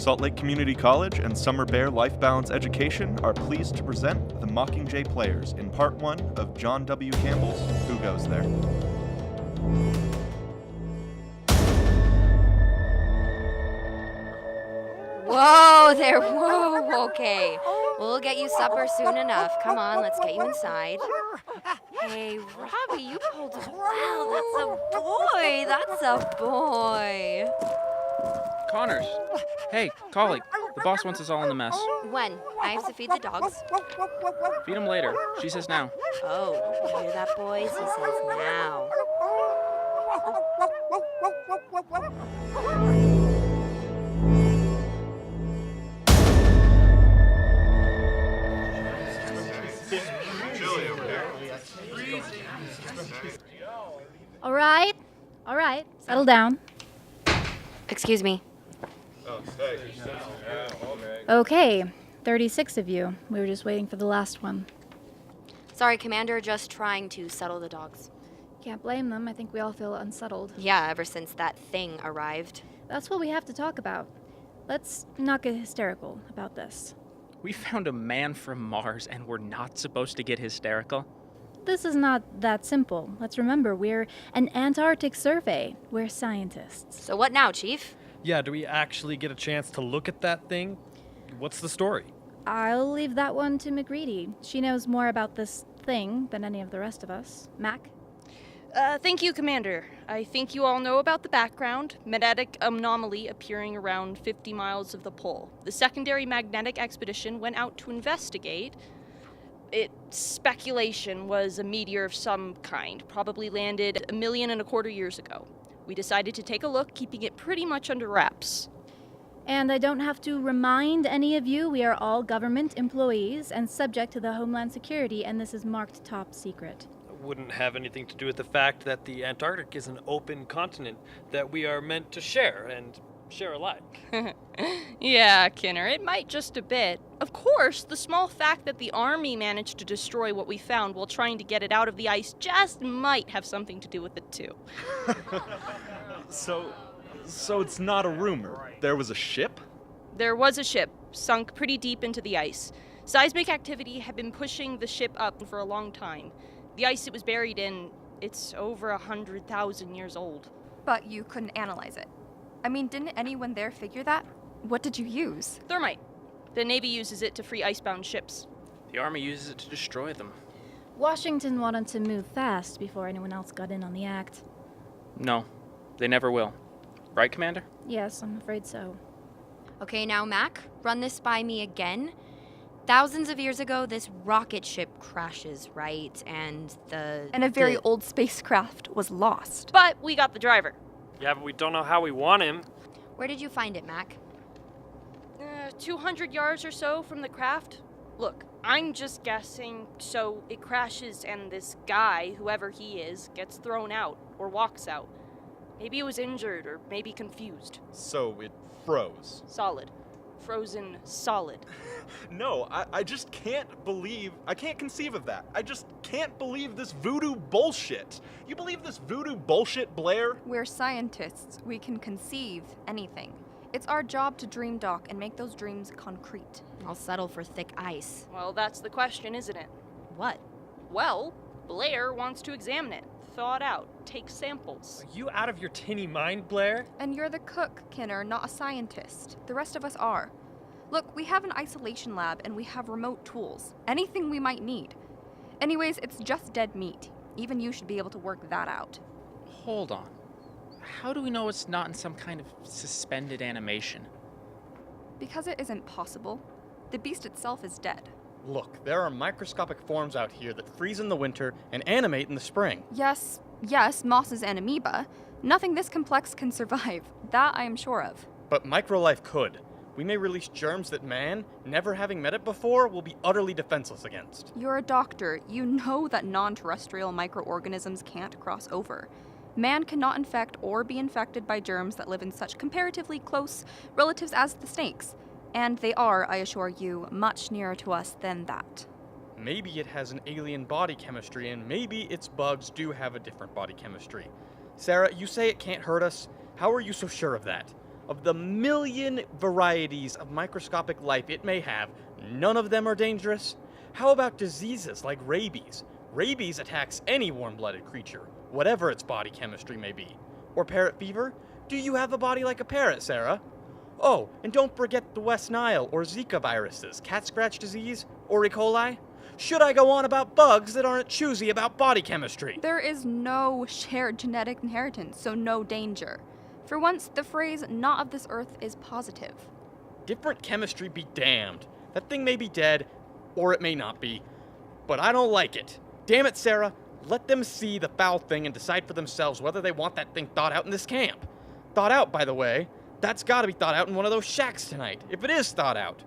Salt Lake Community College and Summer Bear Life Balance Education are pleased to present the Mockingjay Players in Part 1 of John W. Campbell's Who Goes There? Whoa there, whoa, okay. We'll get you supper soon enough. Come on, let's get you inside. Hey, Robbie, you pulled it well. That's a boy. Connors. Hey, colleague. The boss wants us all in the mess. When? I have to feed the dogs. Feed him later. She says now. Oh, you hear that, boys? He says now. All right, settle down. Excuse me. Okay, 36 of you. We were just waiting for the last one. Sorry, Commander, just trying to settle the dogs. Can't blame them. I think we all feel unsettled. Yeah, ever since that thing arrived. That's what we have to talk about. Let's not get hysterical about this. We found a man from Mars and we're not supposed to get hysterical? This is not that simple. Let's remember, we're an Antarctic survey. We're scientists. So what now, Chief? Yeah, do we actually get a chance to look at that thing? What's the story? I'll leave that one to McGreedy. She knows more about this thing than any of the rest of us. Mac? Thank you, Commander. I think you all know about the background. Magnetic anomaly appearing around 50 miles of the pole. The secondary magnetic expedition went out to investigate. Its speculation was a meteor of some kind, probably landed 1.25 million years ago. We decided to take a look, keeping it pretty much under wraps. And I don't have to remind any of you, we are all government employees and subject to the Homeland Security, and this is marked top secret. Wouldn't have anything to do with the fact that the Antarctic is an open continent that we are meant to share and share alike. Yeah, Kinner, it might just a bit. Of course, the small fact that the Army managed to destroy what we found while trying to get it out of the ice just might have something to do with it too. So it's not a rumor. There was a ship? There was a ship, sunk pretty deep into the ice. Seismic activity had been pushing the ship up for a long time. The ice it was buried in, it's over 100,000 years old. But you couldn't analyze it. I mean, didn't anyone there figure that? What did you use? Thermite. The Navy uses it to free icebound ships. The Army uses it to destroy them. Washington wanted to move fast before anyone else got in on the act. No, they never will. Right, Commander? Yes, I'm afraid so. Okay, now, Mac, run this by me again. Thousands of years ago, this rocket ship crashes, right? And a very old spacecraft was lost. But we got the driver. Yeah, but we don't know how we want him. Where did you find it, Mac? 200 yards or so from the craft. Look, I'm just guessing, so it crashes and this guy, whoever he is, gets thrown out or walks out. Maybe he was injured or maybe confused. So it froze. Solid. Frozen solid. No, I just can't conceive of that. I just can't believe this voodoo bullshit. You believe this voodoo bullshit, Blair? We're scientists. We can conceive anything. It's our job to dream dock and make those dreams concrete. I'll settle for thick ice. Well, that's the question, isn't it? What? Well, Blair wants to examine it, thaw it out, take samples. Are you out of your tinny mind, Blair? And you're the cook, Kinner, not a scientist. The rest of us are. Look, we have an isolation lab and we have remote tools. Anything we might need. Anyways, it's just dead meat. Even you should be able to work that out. Hold on. How do we know it's not in some kind of suspended animation? Because it isn't possible. The beast itself is dead. Look, there are microscopic forms out here that freeze in the winter and animate in the spring. Yes, mosses and amoeba. Nothing this complex can survive. That I am sure of. But microlife could. We may release germs that man, never having met it before, will be utterly defenseless against. You're a doctor. You know that non-terrestrial microorganisms can't cross over. Man cannot infect or be infected by germs that live in such comparatively close relatives as the snakes. And they are, I assure you, much nearer to us than that. Maybe it has an alien body chemistry, and maybe its bugs do have a different body chemistry. Sarah, you say it can't hurt us. How are you so sure of that? of the million varieties of microscopic life it may have, none of them are dangerous? How about diseases like rabies? Rabies attacks any warm-blooded creature, whatever its body chemistry may be. Or parrot fever? Do you have a body like a parrot, Sarah? Oh, and don't forget the West Nile or Zika viruses, cat scratch disease, or E. coli. Should I go on about bugs that aren't choosy about body chemistry? There is no shared genetic inheritance, so no danger. For once, the phrase not of this earth is positive. Different chemistry be damned. That thing may be dead, or it may not be. But I don't like it. Damn it, Sarah. Let them see the foul thing and decide for themselves whether they want that thing thawed out in this camp. Thawed out, by the way. That's gotta be thawed out in one of those shacks tonight, if it is thawed out.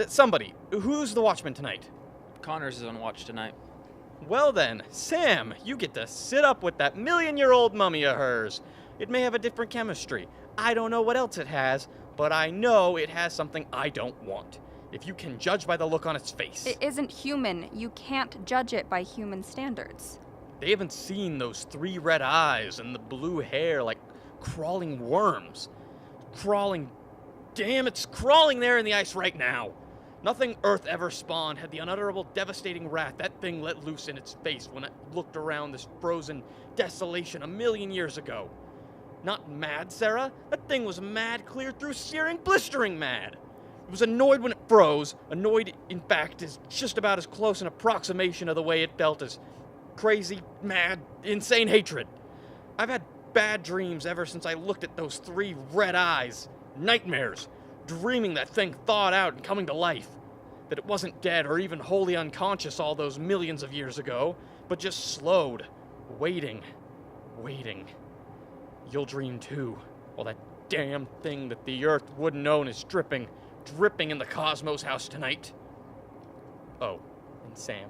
Somebody, who's the watchman tonight? Connors is on watch tonight. Well then, Sam, you get to sit up with that million-year-old mummy of hers. It may have a different chemistry. I don't know what else it has, but I know it has something I don't want. If you can judge by the look on its face. It isn't human. You can't judge it by human standards. They haven't seen those 3 red eyes and the blue hair like crawling worms. Damn, it's crawling there in the ice right now. Nothing Earth ever spawned had the unutterable, devastating wrath that thing let loose in its face when it looked around this frozen desolation a million years ago. Not mad, Sarah. That thing was mad clear through, searing, blistering mad. It was annoyed when it froze. Annoyed, in fact, is just about as close an approximation of the way it felt as crazy, mad, insane hatred. I've had bad dreams ever since I looked at those 3 red eyes. Nightmares. Dreaming that thing thawed out and coming to life. That it wasn't dead or even wholly unconscious all those millions of years ago, but just slowed. Waiting. You'll dream too, while that damn thing that the Earth wouldn't own is dripping in the Cosmos house tonight. Oh, and Sam,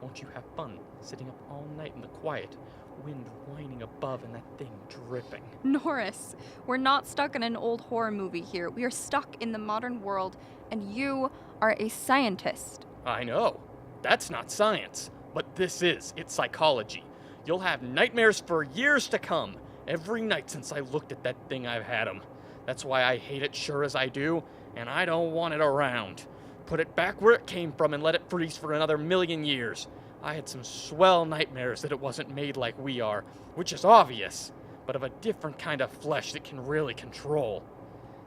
won't you have fun sitting up all night in the quiet, wind whining above and that thing dripping? Norris, we're not stuck in an old horror movie here. We are stuck in the modern world, and you are a scientist. I know. That's not science. But this is. It's psychology. You'll have nightmares for years to come. Every night since I looked at that thing, I've had 'em. That's why I hate it sure as I do, and I don't want it around. Put it back where it came from and let it freeze for another million years. I had some swell nightmares that it wasn't made like we are, which is obvious, but of a different kind of flesh that can really control.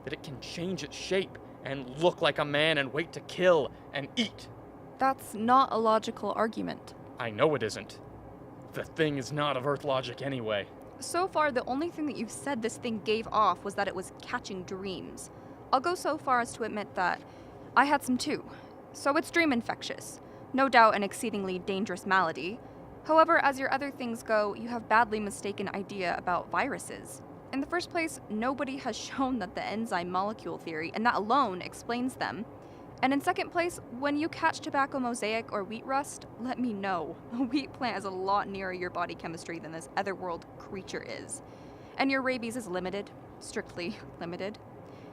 That it can change its shape and look like a man and wait to kill and eat. That's not a logical argument. I know it isn't. The thing is not of Earth logic anyway. So far, the only thing that you've said this thing gave off was that it was catching dreams. I'll go so far as to admit that I had some too. So it's dream infectious. No doubt an exceedingly dangerous malady. However, as your other things go, you have badly mistaken idea about viruses. In the first place, nobody has shown that the enzyme molecule theory, and that alone explains them. And in second place, when you catch tobacco mosaic or wheat rust, let me know. A wheat plant is a lot nearer your body chemistry than this otherworld creature is. And your rabies is limited, strictly limited.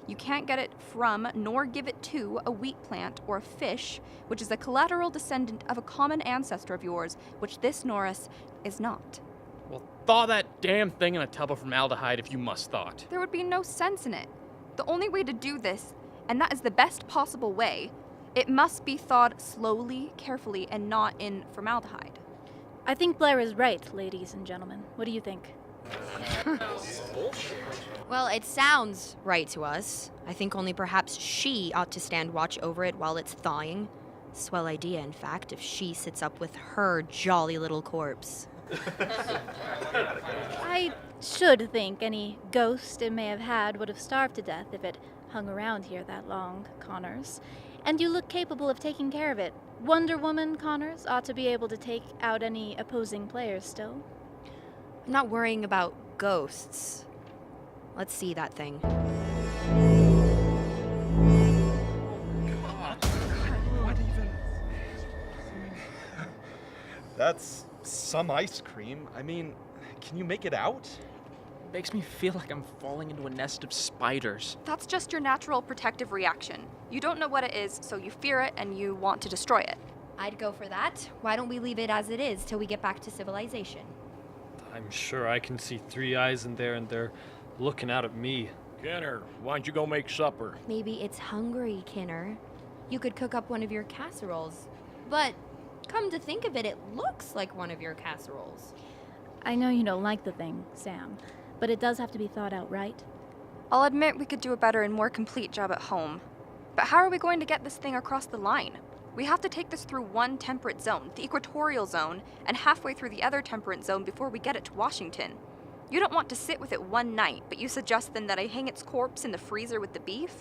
You can't get it from, nor give it to, a wheat plant or a fish, which is a collateral descendant of a common ancestor of yours, which this Norris is not. Well, thaw that damn thing in a tub of formaldehyde if you must thought. There would be no sense in it. The only way to do this, and that is the best possible way, it must be thawed slowly, carefully, and not in formaldehyde. I think Blair is right, ladies and gentlemen. What do you think? Well, it sounds right to us. I think only perhaps she ought to stand watch over it while it's thawing. Swell idea, in fact, if she sits up with her jolly little corpse. I should think any ghost it may have had would have starved to death if it hung around here that long, Connors. And you look capable of taking care of it. Wonder Woman, Connors, ought to be able to take out any opposing players still. I'm not worrying about ghosts. Let's see that thing. What even? That's some ice cream. I mean, can you make it out? Makes me feel like I'm falling into a nest of spiders. That's just your natural protective reaction. You don't know what it is, so you fear it and you want to destroy it. I'd go for that. Why don't we leave it as it is till we get back to civilization? I'm sure I can see 3 eyes in there, and they're looking out at me. Kenner, why don't you go make supper? Maybe it's hungry, Kinner. You could cook up one of your casseroles. But come to think of it, it looks like one of your casseroles. I know you don't like the thing, Sam, but it does have to be thought out right. I'll admit we could do a better and more complete job at home. But how are we going to get this thing across the line? We have to take this through one temperate zone, the equatorial zone, and halfway through the other temperate zone before we get it to Washington. You don't want to sit with it one night, but you suggest then that I hang its corpse in the freezer with the beef?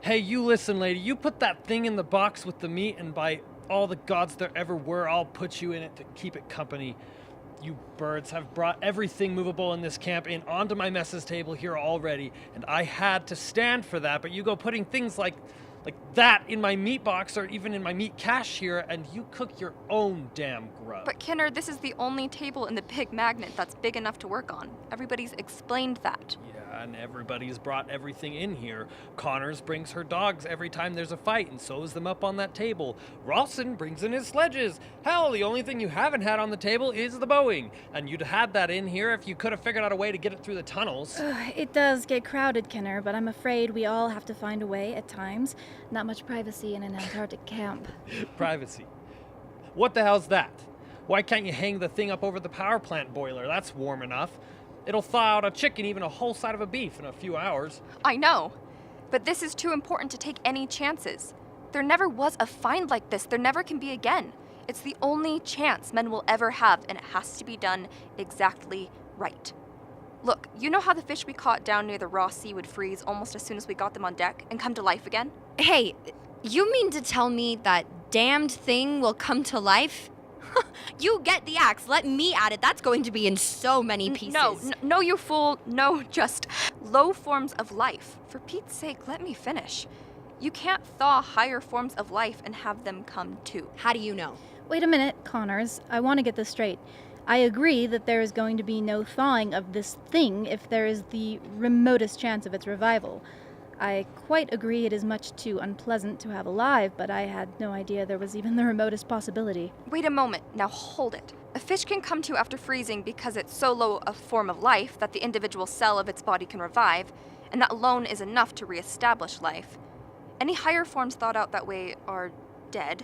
Hey, you listen, lady. You put that thing in the box with the meat, and by all the gods there ever were, I'll put you in it to keep it company. You birds have brought everything movable in this camp in onto my messes table here already, and I had to stand for that, but you go putting things like that in my meat box or even in my meat cache here, and you cook your own damn grub. But Kinner, this is the only table in the big magnet that's big enough to work on. Everybody's explained that. Yeah, and everybody's brought everything in here. Connors brings her dogs every time there's a fight and sews them up on that table. Rawson brings in his sledges. Hell, the only thing you haven't had on the table is the Boeing, and you'd had that in here if you could have figured out a way to get it through the tunnels. It does get crowded, Kenner, but I'm afraid we all have to find a way at times. Not much privacy in an Antarctic camp. Privacy. What the hell's that? Why can't you hang the thing up over the power plant boiler? That's warm enough. It'll thaw out a chicken, even a whole side of a beef, in a few hours. I know, but this is too important to take any chances. There never was a find like this. There never can be again. It's the only chance men will ever have, and it has to be done exactly right. Look, you know how the fish we caught down near the Ross Sea would freeze almost as soon as we got them on deck and come to life again? Hey, you mean to tell me that damned thing will come to life? You get the axe. Let me at it. That's going to be in so many pieces. No, you fool. No, just low forms of life. For Pete's sake, let me finish. You can't thaw higher forms of life and have them come too. How do you know? Wait a minute, Connors. I want to get this straight. I agree that there is going to be no thawing of this thing if there is the remotest chance of its revival. I quite agree it is much too unpleasant to have alive, but I had no idea there was even the remotest possibility. Wait a moment. Now hold it. A fish can come to after freezing because it's so low a form of life that the individual cell of its body can revive, and that alone is enough to reestablish life. Any higher forms thought out that way are dead.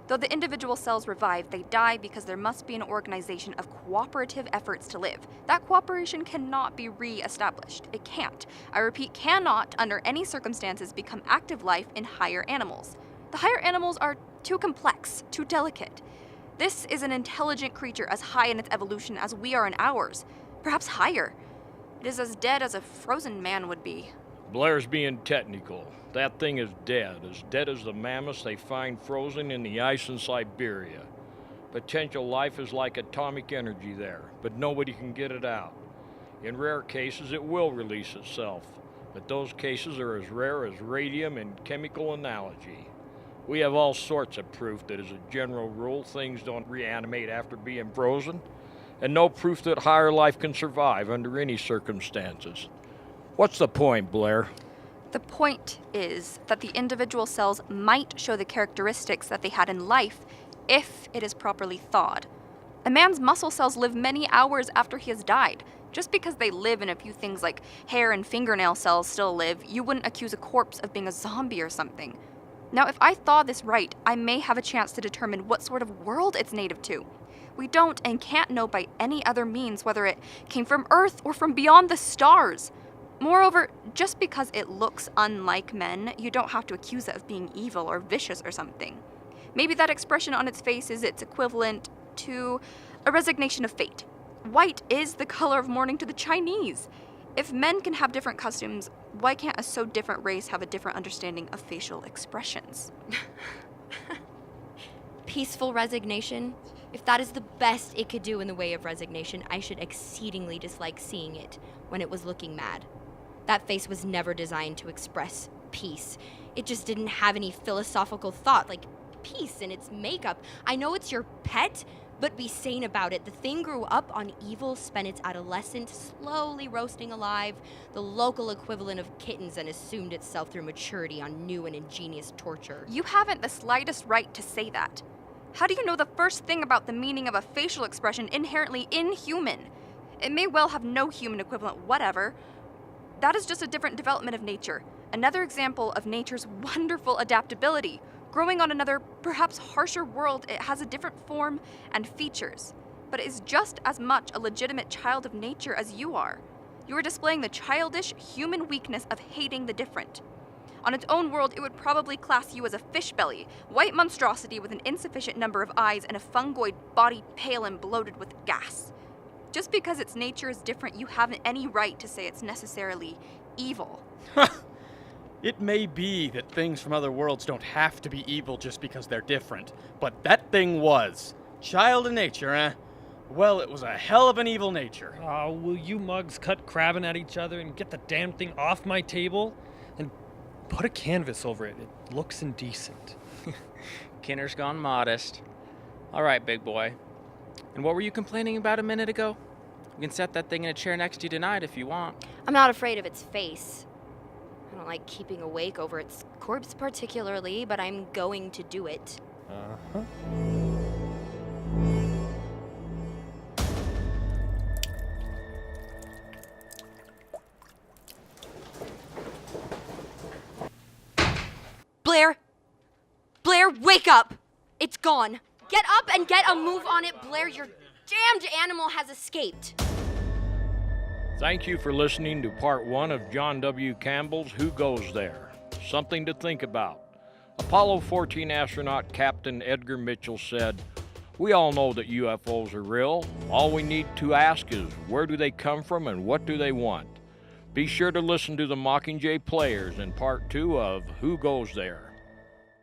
Though the individual cells revive, they die because there must be an organization of cooperative efforts to live. That cooperation cannot be re-established. It can't. I repeat, cannot, under any circumstances, become active life in higher animals. The higher animals are too complex, too delicate. This is an intelligent creature as high in its evolution as we are in ours, perhaps higher. It is as dead as a frozen man would be. Blair's being technical. That thing is dead as the mammoths they find frozen in the ice in Siberia. Potential life is like atomic energy there, but nobody can get it out. In rare cases, it will release itself, but those cases are as rare as radium in chemical analogy. We have all sorts of proof that as a general rule, things don't reanimate after being frozen, and no proof that higher life can survive under any circumstances. What's the point, Blair? The point is that the individual cells might show the characteristics that they had in life if it is properly thawed. A man's muscle cells live many hours after he has died. Just because they live and a few things like hair and fingernail cells still live, you wouldn't accuse a corpse of being a zombie or something. Now, if I thaw this right, I may have a chance to determine what sort of world it's native to. We don't and can't know by any other means whether it came from Earth or from beyond the stars. Moreover, just because it looks unlike men, you don't have to accuse it of being evil or vicious or something. Maybe that expression on its face is its equivalent to a resignation of fate. White is the color of mourning to the Chinese. If men can have different costumes, why can't a so different race have a different understanding of facial expressions? Peaceful resignation? If that is the best it could do in the way of resignation, I should exceedingly dislike seeing it when it was looking mad. That face was never designed to express peace. It just didn't have any philosophical thought, like peace in its makeup. I know it's your pet, but be sane about it. The thing grew up on evil, spent its adolescence slowly roasting alive, the local equivalent of kittens, and assumed itself through maturity on new and ingenious torture. You haven't the slightest right to say that. How do you know the first thing about the meaning of a facial expression inherently inhuman? It may well have no human equivalent, whatever. That is just a different development of nature. Another example of nature's wonderful adaptability. Growing on another, perhaps harsher world, it has a different form and features. But it is just as much a legitimate child of nature as you are. You are displaying the childish human weakness of hating the different. On its own world, it would probably class you as a fish belly, white monstrosity with an insufficient number of eyes and a fungoid body pale and bloated with gas. Just because its nature is different, you haven't any right to say it's necessarily evil. It may be that things from other worlds don't have to be evil just because they're different, but that thing was. Child of nature, eh? Well, it was a hell of an evil nature. Oh, will you mugs cut crabbing at each other and get the damn thing off my table? And put a canvas over it. It looks indecent. Kinner's gone modest. All right, big boy. And what were you complaining about a minute ago? We can set that thing in a chair next to you tonight if you want. I'm not afraid of its face. I don't like keeping awake over its corpse particularly, but I'm going to do it. Uh-huh. Blair! Blair, wake up! It's gone. Get up and get a move on it, Blair. Your damned animal has escaped. Thank you for listening to part 1 of John W. Campbell's Who Goes There? Something to think about. Apollo 14 astronaut Captain Edgar Mitchell said, "We all know that UFOs are real. All we need to ask is, where do they come from and what do they want?" Be sure to listen to the Mockingjay Players in part 2 of Who Goes There?